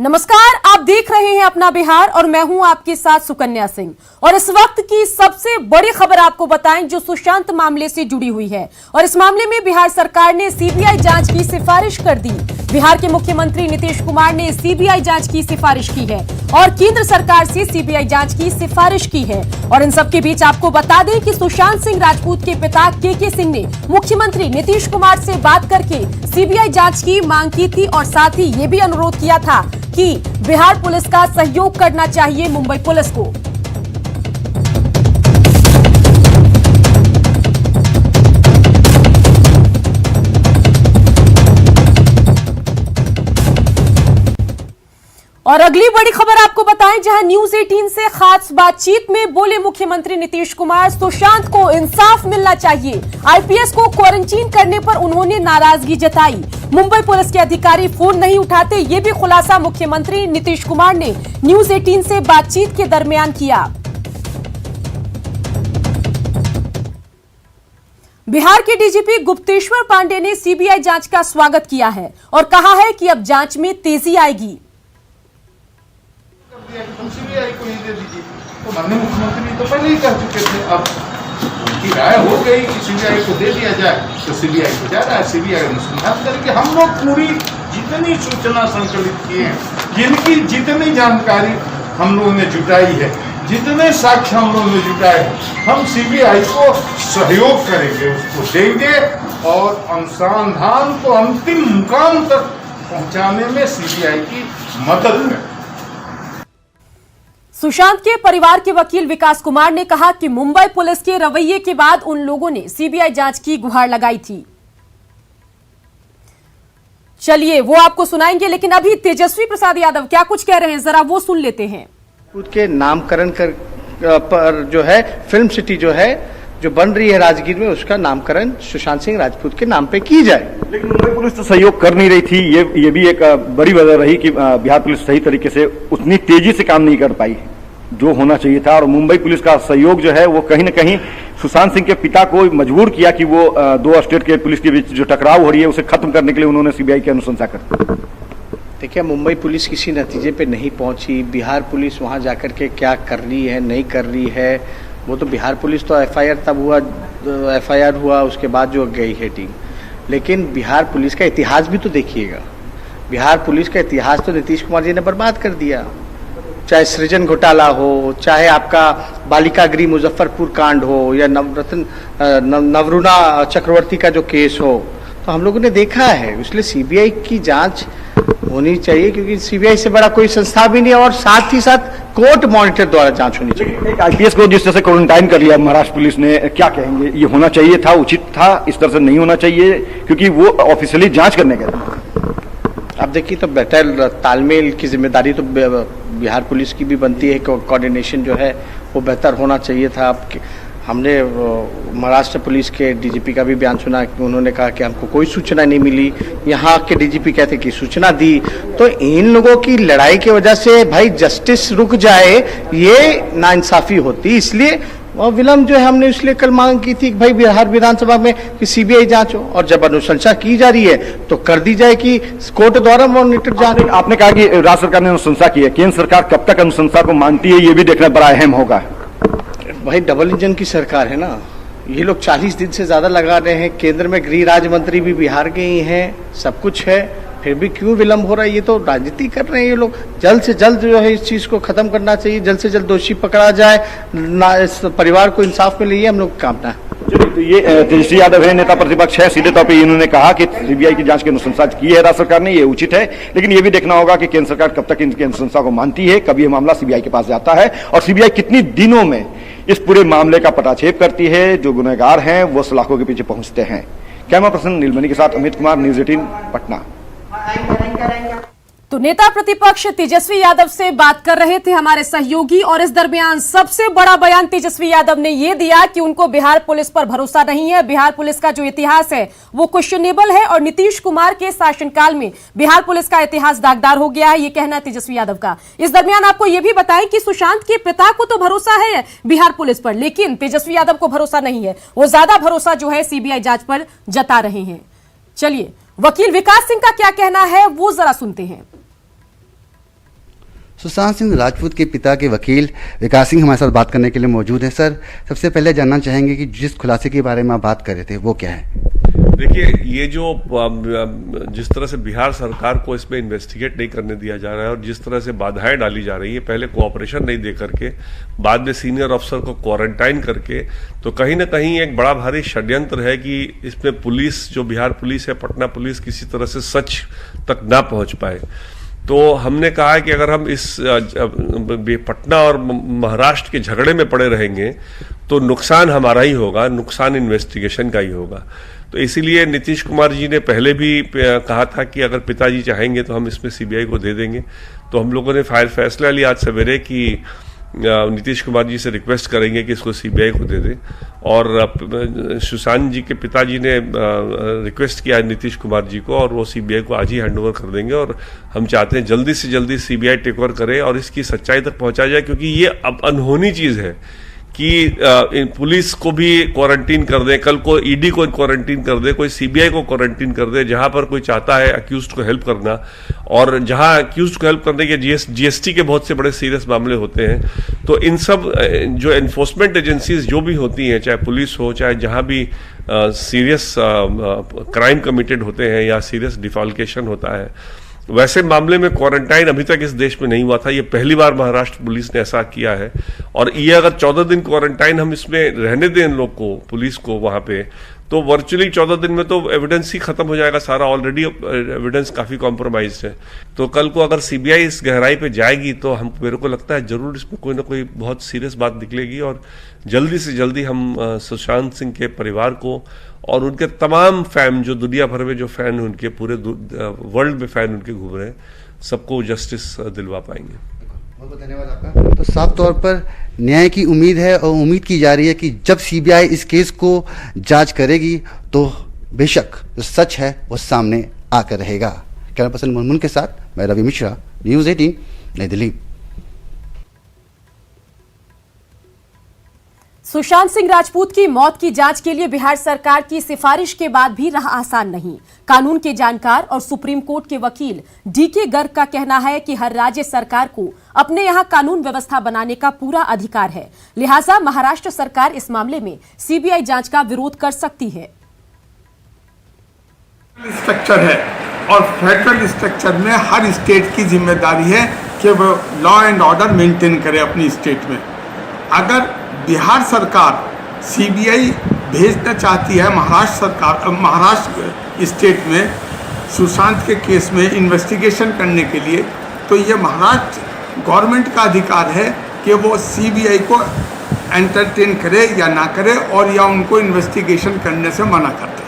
नमस्कार, आप देख रहे हैं अपना बिहार और मैं हूं आपके साथ सुकन्या सिंह। और इस वक्त की सबसे बड़ी खबर आपको बताएं जो सुशांत मामले से जुड़ी हुई है। और इस मामले में बिहार सरकार ने सीबीआई जांच की सिफारिश कर दी। बिहार के मुख्यमंत्री नीतीश कुमार ने सीबीआई जांच की सिफारिश की है और केंद्र सरकार से सीबीआई जांच की सिफारिश की है। और इन सबके बीच आपको बता दें कि सुशांत सिंह राजपूत के पिता के सिंह ने मुख्यमंत्री नीतीश कुमार से बात करके सीबीआई जांच की मांग की थी और साथ ही ये भी अनुरोध किया था कि बिहार पुलिस का सहयोग करना चाहिए मुंबई पुलिस को। और अगली बड़ी खबर आपको बताएं जहां न्यूज 18 से खास बातचीत में बोले मुख्यमंत्री नीतीश कुमार, सुशांत को इंसाफ मिलना चाहिए। आईपीएस को क्वारंटीन करने पर उन्होंने नाराजगी जताई। मुंबई पुलिस के अधिकारी फोन नहीं उठाते, ये भी खुलासा मुख्यमंत्री नीतीश कुमार ने न्यूज 18 से बातचीत के दरमियान किया। बिहार के डीजीपी गुप्तेश्वर पांडे ने सीबीआई जांच का स्वागत किया है और कहा है कि अब जांच में तेजी आएगी। सीबीआई को नहीं दे दीजिए, तो माननीय मुख्यमंत्री तो पहले ही कह चुके थे। अब उनकी राय हो गई कि सीबीआई को दे दिया जाए, तो सीबीआई को जा रहा है। सीबीआई अनुसंधान करके हम लोग पूरी जितनी सूचना संकलित किए हैं, जिनकी जितनी जानकारी हम लोगों ने जुटाई है, जितने साक्ष्य हम लोगों ने जुटाए हैं, हम सीबीआई को सहयोग करेंगे, उसको देंगे और अनुसंधान को अंतिम मुकाम तक पहुंचाने में सीबीआई की मदद करें। सुशांत के परिवार के वकील विकास कुमार ने कहा कि मुंबई पुलिस के रवैये के बाद उन लोगों ने सीबीआई जांच की गुहार लगाई थी। चलिए वो आपको सुनाएंगे, लेकिन अभी तेजस्वी प्रसाद यादव क्या कुछ कह रहे हैं जरा वो सुन लेते हैं। के नामकरण पर जो है फिल्म सिटी जो है जो बन रही है राजगीर में, उसका नामकरण सुशांत सिंह राजपूत के नाम पे की जाए। लेकिन मुंबई पुलिस तो सहयोग कर नहीं रही थी, ये भी एक बड़ी वजह रही कि बिहार पुलिस सही तरीके से उतनी तेजी से काम नहीं कर पाई जो होना चाहिए था। और मुंबई पुलिस का सहयोग जो है वो कहीं न कहीं सुशांत सिंह के पिता को मजबूर किया कि वो दो स्टेट के पुलिस के बीच जो टकराव हो रही है उसे खत्म करने के लिए उन्होंने सीबीआई की अनुशंसा कर। देखिए, मुंबई पुलिस किसी नतीजे पे नहीं पहुंची। बिहार पुलिस वहां जाकर के क्या कर रही है नहीं कर रही है, वो तो बिहार पुलिस तो एफआईआर हुआ उसके बाद जो गई है टीम। लेकिन बिहार पुलिस का इतिहास भी तो देखिएगा। बिहार पुलिस का इतिहास तो नीतीश कुमार जी ने बर्बाद कर दिया। चाहे सृजन घोटाला हो, चाहे आपका बालिका गृह मुजफ्फरपुर कांड हो, या नवरुणा चक्रवर्ती का जो केस हो, तो हम लोगों ने देखा है। इसलिए सीबीआई की जांच होनी चाहिए, क्योंकि सीबीआई से बड़ा कोई संस्था भी नहीं है और साथ ही साथ कोर्ट मॉनिटर द्वारा जांच होनी चाहिए। एक आईपीएस को जिस तरह से क्वारंटाइन कर लिया महाराष्ट्र पुलिस ने, क्या कहेंगे? ये होना चाहिए था, उचित था, इस तरह से नहीं होना चाहिए क्योंकि वो ऑफिशियली जांच करने गए थे। अब देखिए, तो बेटर तालमेल की जिम्मेदारी तो बिहार पुलिस की भी बनती है। कोऑर्डिनेशन जो है वो बेहतर होना चाहिए था। हमने महाराष्ट्र पुलिस के डीजीपी का भी बयान सुना कि उन्होंने कहा कि हमको कोई सूचना नहीं मिली। यहाँ के डीजीपी कहते कि सूचना दी। तो इन लोगों की लड़ाई की वजह से भाई जस्टिस रुक जाए, ये नाइंसाफी होती। इसलिए विलम्ब जो है हमने इसलिए कल मांग की थी कि भाई बिहार विधानसभा में कि सीबीआई जांच हो, और जब अनुशंसा की जा रही है तो कर दी जाए कि कोर्ट द्वारा मॉनिटर जांच। आपने कहा कि राज्य सरकार ने अनुशंसा की है, केंद्र सरकार कब तक अनुशंसा को मानती है ये भी देखना बड़ा अहम होगा। भाई डबल इंजन की सरकार है ना, ये लोग 40 दिन से ज्यादा लगा रहे हैं। केंद्र में गृह राज्य मंत्री भी बिहार के ही हैं, सब कुछ है, फिर भी क्यों विलंब हो रहा है? ये तो राजनीति कर रहे हैं ये लोग। जल्द से जल्द जो है इस चीज को खत्म करना चाहिए, जल्द से जल्द दोषी पकड़ा जाए, इस परिवार को इंसाफ मिले, ये हम लोग कामना है। तो ये तेजस्वी यादव है, नेता प्रतिपक्ष है, सीधे तौर पर इन्होंने कहा कि सीबीआई की जांच की अनुशंसा की है राज्य सरकार ने, ये उचित है। लेकिन ये भी देखना होगा कि केंद्र सरकार कब तक इनकी अनुशंसा को मानती है, कब ये मामला सीबीआई के पास जाता है और सीबीआई कितनी दिनों में इस पूरे मामले का पटाक्षेप करती है। जो गुनहगार हैं वो सलाखों के पीछे पहुंचते हैं। कैमरा पर्सन नीलमणि के साथ अमित कुमार, न्यूज 18 पटना। तो नेता प्रतिपक्ष तेजस्वी यादव से बात कर रहे थे हमारे सहयोगी, और इस दरमियान सबसे बड़ा बयान तेजस्वी यादव ने यह दिया कि उनको बिहार पुलिस पर भरोसा नहीं है। बिहार पुलिस का जो इतिहास है वो क्वेश्चनेबल है और नीतीश कुमार के शासनकाल में बिहार पुलिस का इतिहास दागदार हो गया है, ये कहना है तेजस्वी यादव का। इस दरमियान आपको यह भी बताएं कि सुशांत के पिता को तो भरोसा है बिहार पुलिस पर, लेकिन तेजस्वी यादव को भरोसा नहीं है। वो ज्यादा भरोसा जो है सीबीआई जांच पर जता रहे हैं। चलिए वकील विकास सिंह का क्या कहना है वो जरा सुनते हैं। सुशांत सिंह राजपूत के पिता के वकील विकास सिंह हमारे साथ बात करने के लिए मौजूद हैं। सर, सबसे पहले जानना चाहेंगे कि जिस खुलासे के बारे में आप बात कर रहे थे वो क्या है? देखिए, ये जो जिस तरह से बिहार सरकार को इसमें इन्वेस्टिगेट नहीं करने दिया जा रहा है और जिस तरह से बाधाएं डाली जा रही है, पहले कोऑपरेशन नहीं दे करके बाद में सीनियर अफसर को क्वारंटाइन करके, तो कहीं ना कहीं एक बड़ा भारी षड्यंत्र है कि इसमें पुलिस, जो बिहार पुलिस है, पटना पुलिस, किसी तरह से सच तक ना पहुंच पाए। तो हमने कहा है कि अगर हम इस पटना और महाराष्ट्र के झगड़े में पड़े रहेंगे तो नुकसान हमारा ही होगा, नुकसान इन्वेस्टिगेशन का ही होगा। तो इसीलिए नीतीश कुमार जी ने पहले भी कहा था कि अगर पिताजी चाहेंगे तो हम इसमें सीबीआई को दे देंगे। तो हम लोगों ने फैसला लिया आज सवेरे कि नीतीश कुमार जी से रिक्वेस्ट करेंगे कि इसको सीबीआई को दे दें। और सुशांत जी के पिताजी ने रिक्वेस्ट किया नीतीश कुमार जी को और वो सीबीआई को आज ही हैंडओवर कर देंगे। और हम चाहते हैं जल्दी से जल्दी सीबीआई टेक ओवर करे और इसकी सच्चाई तक पहुंचा जाए, क्योंकि ये अब अनहोनी चीज है कि पुलिस को भी क्वारंटीन कर दे, कल को ईडी को क्वारंटीन कर दे, कोई सीबीआई को क्वारंटीन कर दे, जहां पर कोई चाहता है अक्यूज्ड को हेल्प करना। और जहां अक्यूज्ड को हेल्प करने के जीएसटी के बहुत से बड़े सीरियस मामले होते हैं। तो इन सब जो एनफोर्समेंट एजेंसीज जो भी होती हैं, चाहे पुलिस हो, चाहे जहां भी सीरियस क्राइम कमिटेड होते हैं या सीरियस डिफॉल्केशन होता है, वैसे मामले में क्वारंटाइन अभी तक इस देश में नहीं हुआ था। ये पहली बार महाराष्ट्र पुलिस ने ऐसा किया है। और ये अगर 14 दिन क्वारंटाइन हम इसमें रहने दें इन लोग को, पुलिस को वहां पे, तो वर्चुअली 14 दिन में तो एविडेंस ही खत्म हो जाएगा सारा। ऑलरेडी एविडेंस काफी कॉम्प्रोमाइज्ड है। तो कल को अगर सीबीआई इस गहराई पे जाएगी तो मेरे को लगता है जरूर इसमें कोई ना कोई बहुत सीरियस बात निकलेगी और जल्दी से जल्दी हम सुशांत सिंह के परिवार को और उनके तमाम फैन, जो दुनिया भर में जो फैन उनके पूरे वर्ल्ड में फैन उनके घूम रहे हैं, सबको जस्टिस दिलवा पाएंगे। बहुत बहुत धन्यवाद आपका। तो साफ तौर पर न्याय की उम्मीद है और उम्मीद की जा रही है कि जब सीबीआई इस केस को जांच करेगी तो बेशक जो सच है वो सामने आकर रहेगा। कैमरा पर्सन मुनमुन के साथ मैं रवि मिश्रा, न्यूज़ 18, नई दिल्ली। सुशांत सिंह राजपूत की मौत की जांच के लिए बिहार सरकार की सिफारिश के बाद भी रहा आसान नहीं। कानून के जानकार और सुप्रीम कोर्ट के वकील डीके गर्ग का कहना है कि हर राज्य सरकार को अपने यहां कानून व्यवस्था बनाने का पूरा अधिकार है, लिहाजा महाराष्ट्र सरकार इस मामले में सीबीआई जांच का विरोध कर सकती है। स्ट्रक्चर है और फेडरल स्ट्रक्चर में हर स्टेट की जिम्मेदारी है कि वो लॉ एंड ऑर्डर मेंटेन करे अपनी स्टेट में। अगर बिहार सरकार सीबीआई भेजना चाहती है महाराष्ट्र स्टेट में सुशांत के केस में इन्वेस्टिगेशन करने के लिए, तो ये महाराष्ट्र गवर्नमेंट का अधिकार है कि वो सीबीआई को एंटरटेन करे या ना करे और या उनको इन्वेस्टिगेशन करने से मना कर दे।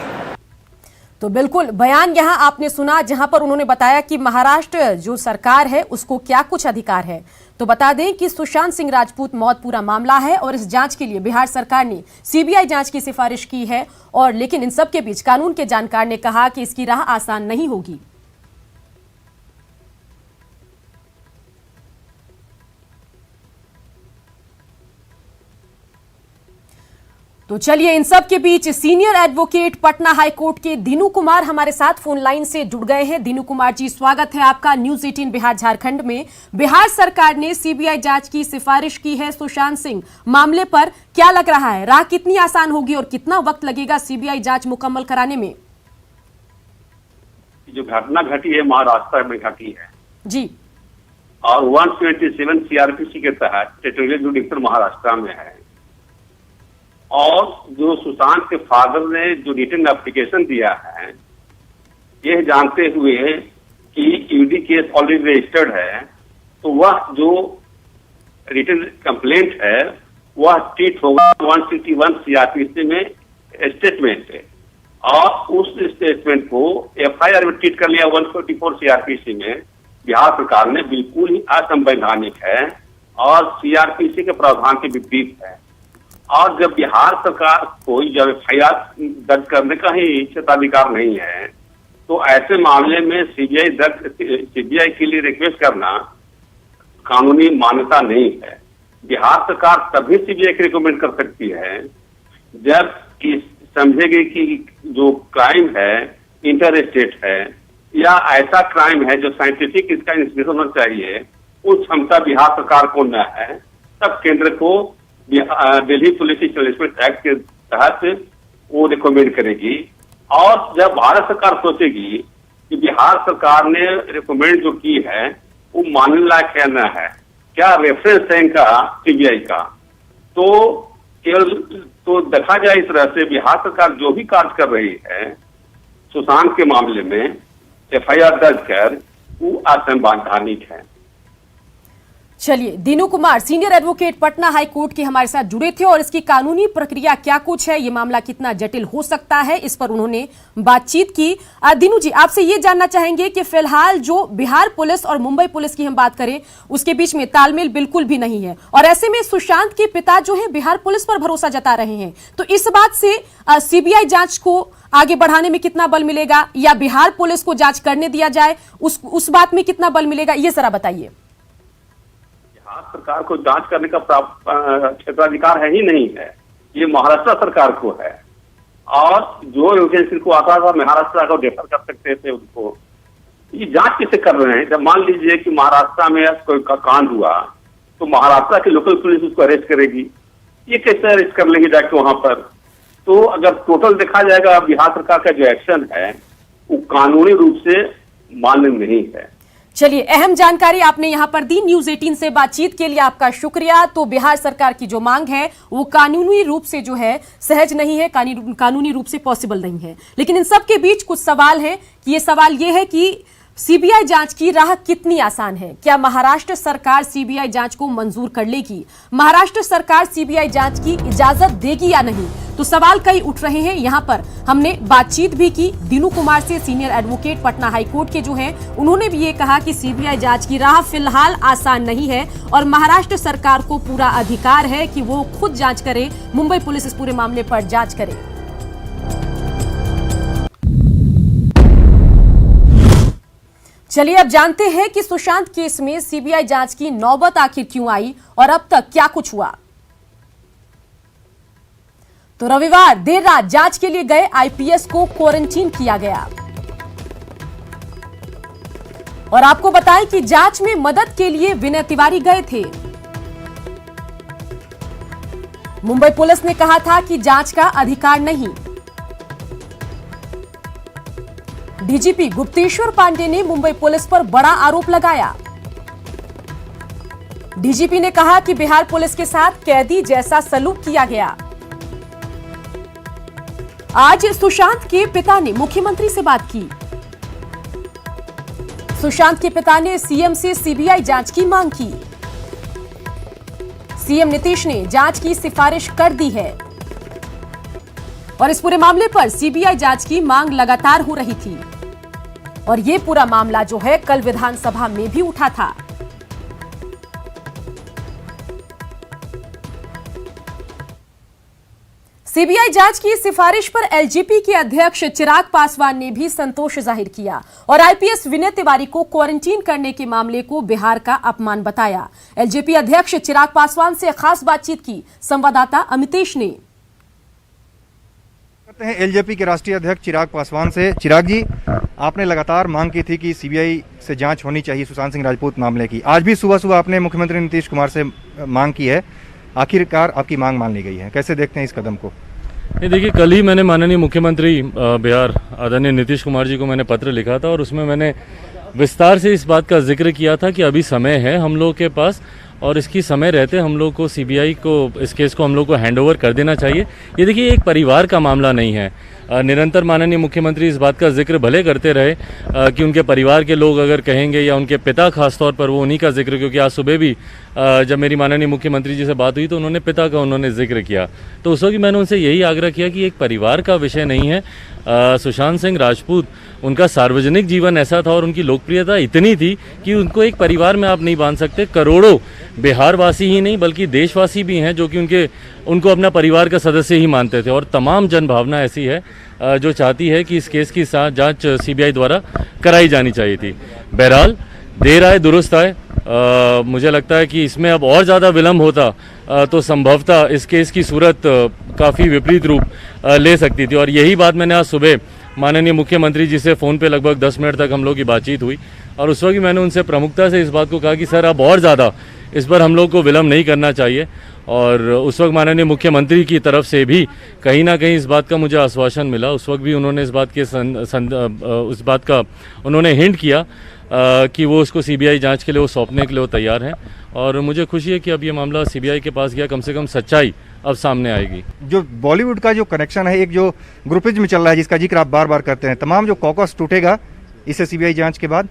तो बिल्कुल बयान यहां आपने सुना, जहां पर उन्होंने बताया कि महाराष्ट्र जो सरकार है उसको क्या कुछ अधिकार है। तो बता दें कि सुशांत सिंह राजपूत मौत पूरा मामला है और इस जांच के लिए बिहार सरकार ने सीबीआई जांच की सिफारिश की है। और लेकिन इन सब के बीच कानून के जानकार ने कहा कि इसकी राह आसान नहीं होगी। तो चलिए, इन सब के बीच सीनियर एडवोकेट पटना हाईकोर्ट के दीनू कुमार हमारे साथ फोन लाइन से जुड़ गए हैं। दीनू कुमार जी, स्वागत है आपका न्यूज़ 18 बिहार झारखंड में। बिहार सरकार ने सीबीआई जांच की सिफारिश की है सुशांत सिंह मामले पर, क्या लग रहा है राह कितनी आसान होगी और कितना वक्त लगेगा सीबीआई जांच मुकम्मल कराने में? जो घटना घटी है महाराष्ट्र में घटी है जी, और 127 सीआरपीसी के तहत टेरिटोरियल जुडिक्शन महाराष्ट्र में है। और जो सुशांत के फादर ने जो रिटन एप्लीकेशन दिया है, यह जानते हुए कि ईडी केस ऑलरेडी रजिस्टर्ड है, तो वह जो रिटन कंप्लेंट है वह ट्रीट होगा 161 सीआरपीसी में स्टेटमेंट है। और उस स्टेटमेंट को एफआईआर में ट्रीट कर लिया 144 सीआरपीसी में। बिहार सरकार ने बिल्कुल ही असंवैधानिक है और सीआरपीसी के प्रावधान के विपरीत है। और जब बिहार सरकार कोई जब एफआईआर दर्ज करने का ही क्षेत्राधिकार नहीं है, तो ऐसे मामले में सीबीआई के लिए रिक्वेस्ट करना कानूनी मान्यता नहीं है। बिहार सरकार तभी सीबीआई की रिकमेंड कर सकती है जब समझेगी कि जो क्राइम है इंटर स्टेट है या ऐसा क्राइम है जो साइंटिफिक इसका इन्वेस्टिगेशन होना चाहिए वो क्षमता बिहार सरकार को न है, तब केंद्र को दिल्ली पुलिस इस्टेब्लिशमेंट एक्ट के तहत वो रिकमेंड करेगी। और जब भारत सरकार सोचेगी कि बिहार सरकार ने रिकमेंड जो की है वो मानने लायक है न है, क्या रेफरेंस है इनका सीबीआई का, तो केवल तो देखा जाए इस तरह से बिहार सरकार जो भी कार्य कर रही है सुशांत के मामले में एफआईआर दर्ज कर वो असंवैधानिक है। चलिए, Dinu Kumar senior advocate Patna high court के हमारे साथ जुड़े थे और इसकी कानूनी प्रक्रिया क्या कुछ है, ये मामला कितना जटिल हो सकता है, इस पर उन्होंने बातचीत की। दीनू जी, आपसे ये जानना चाहेंगे कि फिलहाल जो बिहार पुलिस और मुंबई पुलिस की हम बात करें उसके बीच में तालमेल बिल्कुल भी नहीं है और ऐसे में सुशांत के पिता जो है बिहार पुलिस पर भरोसा जता रहे हैं, तो इस बात से सीबीआई जांच को आगे बढ़ाने में कितना बल मिलेगा या बिहार पुलिस को जांच करने दिया जाए उस बात में कितना बल मिलेगा, ये जरा बताइए। बिहार सरकार को जांच करने का क्षेत्राधिकार है ही नहीं है, ये महाराष्ट्र सरकार को है और जो एजेंसी को आता था महाराष्ट्र को रेफर कर सकते थे उनको। ये जांच किसे कर रहे हैं? जब मान लीजिए कि महाराष्ट्र में कोई कांड हुआ तो महाराष्ट्र की लोकल पुलिस उसको अरेस्ट करेगी, ये कैसे अरेस्ट कर लेंगे जाके वहां पर? तो अगर टोटल देखा जाएगा बिहार सरकार का जो एक्शन है वो कानूनी रूप से मान्य नहीं है। चलिए, अहम जानकारी आपने यहां पर दी। न्यूज 18 से बातचीत के लिए आपका शुक्रिया। तो बिहार सरकार की जो मांग है वो कानूनी रूप से जो है सहज नहीं है, कानूनी रूप से पॉसिबल नहीं है, लेकिन इन सब के बीच कुछ सवाल हैं कि ये सवाल ये है कि सीबीआई जांच की राह कितनी आसान है? क्या महाराष्ट्र सरकार सीबीआई जांच को मंजूर कर लेगी? महाराष्ट्र सरकार सीबीआई जांच की इजाजत देगी या नहीं? तो सवाल कई उठ रहे हैं। यहां पर हमने बातचीत भी की दीनू कुमार से, सीनियर एडवोकेट पटना हाईकोर्ट के जो हैं, उन्होंने भी ये कहा कि सीबीआई जांच की राह फिलहाल आसान नहीं है और महाराष्ट्र सरकार को पूरा अधिकार है कि वो खुद जांच करे, मुंबई पुलिस इस पूरे मामले पर जांच करे। चलिए, अब जानते हैं कि सुशांत केस में सीबीआई जांच की नौबत आखिर क्यों आई और अब तक क्या कुछ हुआ। तो रविवार देर रात जांच के लिए गए आईपीएस को क्वारंटीन किया गया और आपको बताएं कि जांच में मदद के लिए विनय तिवारी गए थे। मुंबई पुलिस ने कहा था कि जांच का अधिकार नहीं। डीजीपी गुप्तेश्वर पांडे ने मुंबई पुलिस पर बड़ा आरोप लगाया। डीजीपी ने कहा कि बिहार पुलिस के साथ कैदी जैसा सलूक किया गया। आज सुशांत के पिता ने मुख्यमंत्री से बात की। सुशांत के पिता ने सीएम से सीबीआई जांच की मांग की। सीएम नीतीश ने जांच की सिफारिश कर दी है और इस पूरे मामले पर सीबीआई जांच की मांग लगातार हो रही थी और यह पूरा मामला जो है कल विधानसभा में भी उठा था। सीबीआई जांच की सिफारिश पर एलजेपी के अध्यक्ष चिराग पासवान ने भी संतोष जाहिर किया और आईपीएस विनय तिवारी को क्वारंटीन करने के मामले को बिहार का अपमान बताया। एलजेपी अध्यक्ष चिराग पासवान से खास बातचीत की संवाददाता अमितेश ने। करते हैं एलजेपी के राष्ट्रीय अध्यक्ष चिराग पासवान से। चिराग जी, आपने लगातार मांग की थी कि सीबीआई से जांच होनी चाहिए सुशांत सिंह राजपूत मामले की। आज भी सुबह सुबह आपने मुख्यमंत्री नीतीश कुमार से मांग की है, आखिरकार आपकी मांग मान ली गई है, कैसे देखते हैं इस कदम को? ये देखिए, कल ही मैंने माननीय मुख्यमंत्री बिहार आदरणीय नीतीश कुमार जी को मैंने पत्र लिखा था और उसमें मैंने विस्तार से इस बात का जिक्र किया था कि अभी समय है हम लोग के पास और इसकी समय रहते हम लोग को सीबीआई को इस केस को हम लोग को हैंडओवर कर देना चाहिए। ये देखिए, एक परिवार का मामला नहीं है। निरंतर माननीय मुख्यमंत्री इस बात का जिक्र भले करते रहे कि उनके परिवार के लोग अगर कहेंगे या उनके पिता खासतौर पर, वो उन्हीं का जिक्र, क्योंकि आज सुबह भी जब मेरी माननीय मुख्यमंत्री जी से बात हुई तो उन्होंने पिता का उन्होंने जिक्र किया, तो उस वक्त मैंने उनसे यही आग्रह किया कि एक परिवार का विषय नहीं है। सुशांत सिंह राजपूत, उनका सार्वजनिक जीवन ऐसा था और उनकी लोकप्रियता इतनी थी कि उनको एक परिवार में आप नहीं बांध सकते। करोड़ों बिहारवासी ही नहीं बल्कि देशवासी भी हैं जो कि उनको अपना परिवार का सदस्य ही मानते थे और तमाम जनभावना ऐसी है जो चाहती है कि इस केस की जांच सीबीआई द्वारा कराई जानी चाहिए थी। बहरहाल देर आए दुरुस्त आए। मुझे लगता है कि इसमें अब और ज़्यादा विलम्ब होता तो संभवतः इस केस की सूरत काफ़ी विपरीत रूप ले सकती थी और यही बात मैंने आज सुबह माननीय मुख्यमंत्री जी से फ़ोन पे लगभग 10 मिनट तक हम लोग की बातचीत हुई और उस वक्त मैंने उनसे प्रमुखता से इस बात को कहा कि सर अब और ज़्यादा इस पर हम लोग को विलम्ब नहीं करना चाहिए। और उस वक्त माननीय मुख्यमंत्री की तरफ से भी कहीं ना कहीं इस बात का मुझे आश्वासन मिला। उस वक्त भी उन्होंने इस बात का उन्होंने हिंट किया कि वो उसको सीबीआई जांच के लिए वो सौंपने के लिए वो तैयार हैं। और मुझे खुशी है कि अब ये मामला सीबीआई के पास गया, कम से कम सच्चाई अब सामने आएगी। जो बॉलीवुड का जो कनेक्शन है, एक जो ग्रुपिज्म चल रहा है जिसका जिक्र आप बार बार करते हैं, तमाम जो कॉकस टूटेगा इससे सीबीआई जांच के बाद?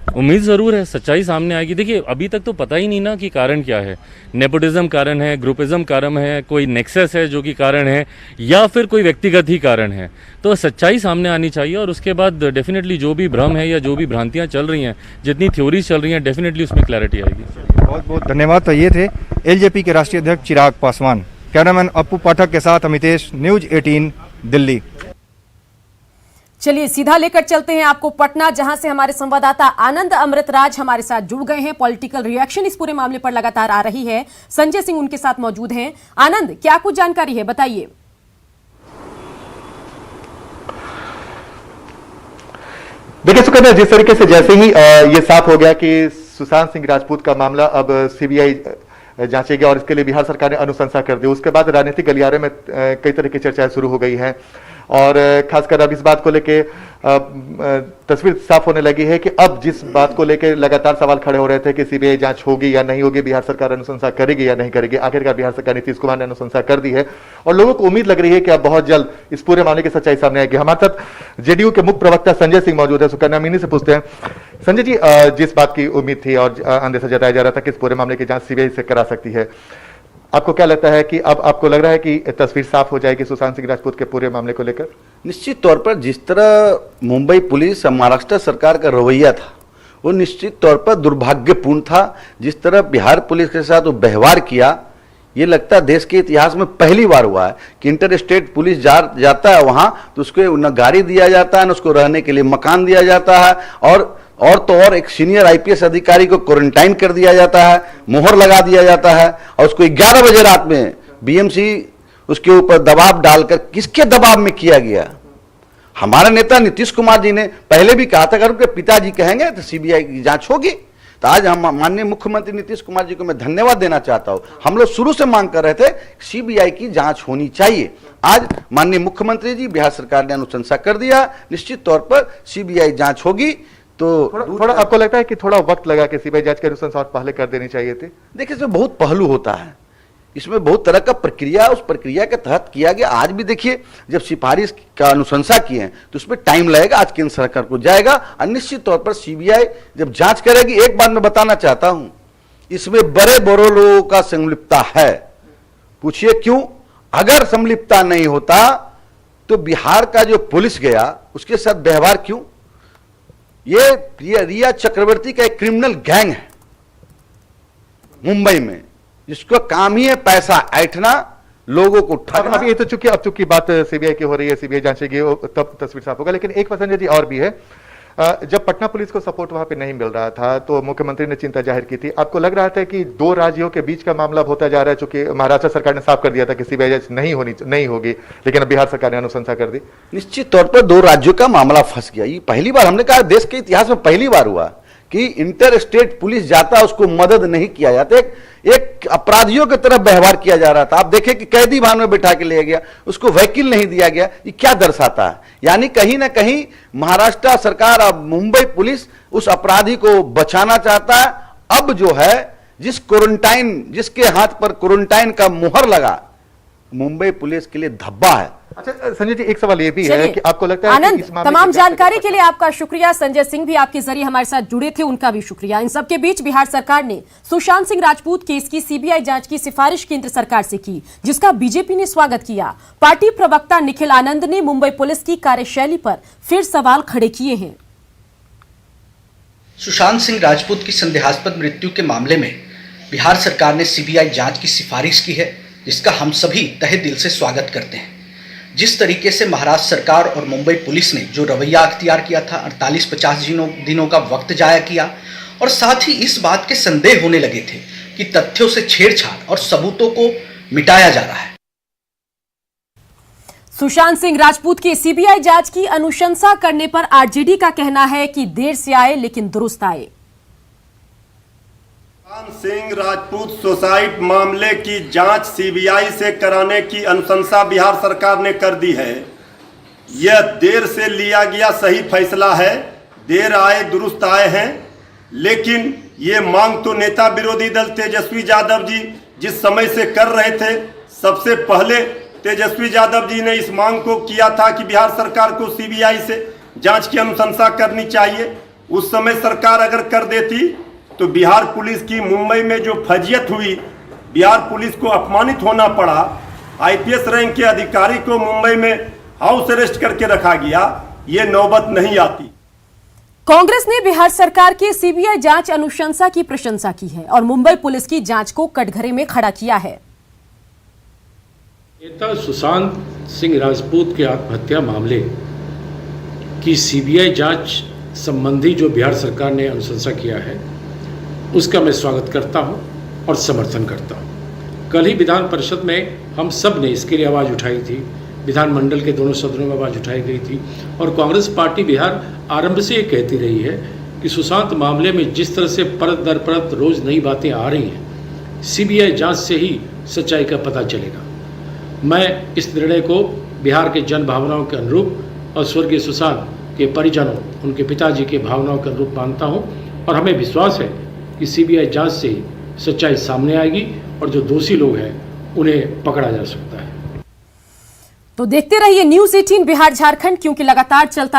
उम्मीद ज़रूर है, सच्चाई सामने आएगी। देखिए अभी तक तो पता ही नहीं ना कि कारण क्या है। नेपोटिज्म कारण है, ग्रुपिज्म कारण है, कोई नेक्सस है जो कि कारण है, या फिर कोई व्यक्तिगत ही कारण है। तो सच्चाई सामने आनी चाहिए और उसके बाद डेफिनेटली जो भी भ्रम है या जो भी भ्रांतियां चल रही हैं, जितनी थ्योरीज चल रही हैं, डेफिनेटली उसमें क्लैरिटी आएगी। बहुत बहुत धन्यवाद। तो ये थे एलजेपी के राष्ट्रीय अध्यक्ष चिराग पासवान। कैमरामैन अप्पू पाठक के साथ अमितेश, न्यूज 18 दिल्ली। चलिए सीधा लेकर चलते हैं आपको पटना, जहां से हमारे संवाददाता आनंद अमृतराज हमारे साथ जुड़ गए हैं। पॉलिटिकल रिएक्शन इस पूरे मामले पर लगातार आ रही है। संजय सिंह उनके साथ मौजूद हैं। आनंद, क्या कुछ जानकारी है, बताइए। देखिए सुकन्या, जिस तरीके से जैसे ही ये साफ हो गया कि सुशांत सिंह राजपूत का मामला अब सीबीआई जांचेगी और इसके लिए बिहार सरकार ने अनुशंसा कर दी, उसके बाद राजनीतिक गलियारे में कई तरह की चर्चाएं शुरू हो गई हैं और खासकर अब इस बात को लेके तस्वीर साफ होने लगी है कि अब जिस बात को लेके लगातार सवाल खड़े हो रहे थे कि सीबीआई जांच होगी या नहीं होगी, बिहार सरकार अनुशंसा करेगी या नहीं करेगी, आखिरकार बिहार सरकार नीतीश कुमार ने अनुशंसा कर दी है और लोगों को उम्मीद लग रही है कि अब बहुत जल्द इस पूरे मामले की सच्चाई सामने आएगी। हमारे साथ जेडीयू के मुख्य प्रवक्ता संजय सिंह मौजूद है। सुकन्या मीनी से पूछते हैं, संजय जी, जिस बात की उम्मीद थी और अंदेशा जताया जा रहा था कि इस पूरे मामले की जांच सीबीआई से करा सकती है, आपको क्या लगता है कि अब आपको लग रहा है कि तस्वीर साफ हो जाएगी सुशांत सिंह राजपूत के पूरे मामले को लेकर? निश्चित तौर पर जिस तरह मुंबई पुलिस और महाराष्ट्र सरकार का रवैया था वो निश्चित तौर पर दुर्भाग्यपूर्ण था। जिस तरह बिहार पुलिस के साथ वो व्यवहार किया, ये लगता है देश के इतिहास में पहली बार हुआ है कि इंटर स्टेट पुलिस जाता है वहां तो उसको न गाड़ी दिया जाता है न उसको रहने के लिए मकान दिया जाता है और तो और एक सीनियर आईपीएस अधिकारी को क्वारंटाइन कर दिया जाता है, मोहर लगा दिया जाता है और उसको 11 बजे रात में बीएमसी उसके ऊपर दबाव डालकर, किसके दबाव में किया गया? हमारे नेता नीतीश कुमार जी ने पहले भी कहा था अगर उनके पिताजी कहेंगे तो सीबीआई की जांच होगी। तो आज हम माननीय मुख्यमंत्री नीतीश कुमार जी को मैं धन्यवाद देना चाहता हूं। हम लोग शुरू से मांग कर रहे थे सीबीआई की जांच होनी चाहिए। आज माननीय मुख्यमंत्री जी, बिहार सरकार ने अनुशंसा कर दिया, निश्चित तौर पर सीबीआई जांच होगी। तो थोड़ा आपको लगता है कि थोड़ा वक्त लगा कि सीबीआई जांच की अनुशंसा पहले कर देनी चाहिए थी? देखिए इसमें बहुत पहलू होता है, इसमें बहुत तरह का प्रक्रिया, उस प्रक्रिया के तहत किया गया। आज भी देखिए जब सिफारिश का अनुशंसा किए हैं तो उसमें टाइम लगेगा, आज केंद्र सरकार को जाएगा और निश्चित तौर पर सीबीआई जब जांच करेगी। एक बात मैं बताना चाहता हूं, इसमें बड़े लोगों का संलिप्तता है। पूछिए क्यों? अगर संलिप्तता नहीं होता तो बिहार का जो पुलिस गया उसके साथ व्यवहार क्यों? ये रिया चक्रवर्ती का एक क्रिमिनल गैंग है मुंबई में, जिसका काम ही है पैसा ऐंठना, लोगों को ठगना। अब ये तो चूंकि बात सीबीआई की हो रही है, सीबीआई जांचेगी, तब तस्वीर साफ होगा। लेकिन एक संजय जी और भी है, जब पटना पुलिस को सपोर्ट वहां पे नहीं मिल रहा था तो मुख्यमंत्री ने चिंता जाहिर की थी। आपको लग रहा था कि दो राज्यों के बीच का मामला होता जा रहा है, चूंकि महाराष्ट्र सरकार ने साफ कर दिया था कि सीबीआई जांच नहीं होगी, लेकिन अब बिहार सरकार ने अनुशंसा कर दी। निश्चित तौर पर दो राज्यों का मामला फंस गया। ये पहली बार, हमने कहा देश के इतिहास में पहली बार हुआ कि इंटर स्टेट पुलिस जाता, उसको मदद नहीं किया जाता, एक अपराधियों की तरह व्यवहार किया जा रहा था। आप देखें कि कैदी वाहन में बिठा के ले गया, उसको वकील नहीं दिया गया। ये क्या दर्शाता है? यानी कहीं ना कहीं महाराष्ट्र सरकार और मुंबई पुलिस उस अपराधी को बचाना चाहता है। अब जो है जिसके हाथ पर क्वारंटाइन का मुहर लगा, मुंबई पुलिस के लिए धब्बा है। अच्छा संजय जी, एक सवाल ये भी है कि आपको लगता है आनंद, कि इस मामले तमाम जानकारी के लिए आपका शुक्रिया। संजय सिंह भी आपके जरिए हमारे साथ जुड़े थे, उनका भी शुक्रिया। इन सबके बीच बिहार सरकार ने सुशांत सिंह राजपूत केस की सीबीआई जांच की सिफारिश केंद्र सरकार से की, जिसका बीजेपी ने स्वागत किया। पार्टी प्रवक्ता निखिल आनंद ने मुंबई पुलिस की कार्यशैली पर फिर सवाल खड़े किए हैं। सुशांत सिंह राजपूत की संदेहास्पद मृत्यु के मामले में बिहार सरकार ने सीबीआई जांच की सिफारिश की है, जिसका हम सभी तहे दिल से स्वागत करते हैं। जिस तरीके से महाराष्ट्र सरकार और मुंबई पुलिस ने जो रवैया अख्तियार किया था, 48-50 दिनों का वक्त जाया किया और साथ ही इस बात के संदेह होने लगे थे कि तथ्यों से छेड़छाड़ और सबूतों को मिटाया जा रहा है। सुशांत सिंह राजपूत की सीबीआई जांच की अनुशंसा करने पर आरजेडी का कहना है कि देर से आए लेकिन दुरुस्त आए। सुशांत सिंह राजपूत सुसाइड मामले की जांच सीबीआई से कराने की अनुशंसा बिहार सरकार ने कर दी है। यह देर से लिया गया सही फैसला है। देर आए दुरुस्त आए हैं, लेकिन ये मांग तो नेता विरोधी दल तेजस्वी यादव जी जिस समय से कर रहे थे, सबसे पहले तेजस्वी यादव जी ने इस मांग को किया था कि बिहार सरकार को सीबीआई से जांच की अनुशंसा करनी चाहिए। उस समय सरकार अगर कर देती तो बिहार पुलिस की मुंबई में जो फजियत हुई, बिहार पुलिस को अपमानित होना पड़ा, आईपीएस रैंक के अधिकारी को मुंबई में हाउस अरेस्ट करके रखा गया, ये नौबत नहीं आती। कांग्रेस ने बिहार सरकार की सीबीआई जांच अनुशंसा की प्रशंसा की है और मुंबई पुलिस की जांच को कटघरे में खड़ा किया है। नेता सुशांत सिंह राजपूत के आत्महत्या मामले की सीबीआई जांच संबंधी जो बिहार सरकार ने अनुशंसा किया है, उसका मैं स्वागत करता हूं और समर्थन करता हूं। कल ही विधान परिषद में हम सब ने इसके लिए आवाज़ उठाई थी, विधानमंडल के दोनों सदनों में आवाज़ उठाई गई थी और कांग्रेस पार्टी बिहार आरंभ से ये कहती रही है कि सुशांत मामले में जिस तरह से परत दर परत रोज़ नई बातें आ रही हैं, सीबीआई जांच से ही सच्चाई का पता चलेगा। मैं इस निर्णय को बिहार के जन भावनाओं के अनुरूप और स्वर्गीय सुशांत के परिजनों, उनके पिताजी के भावनाओं के अनुरूप मानता हूं और हमें विश्वास है कि सीबीआई जांच से ही सच्चाई सामने आएगी और जो दोषी लोग हैं उन्हें पकड़ा जा सकता है। तो देखते रहिए न्यूज़ 18 बिहार झारखंड, क्योंकि लगातार चलता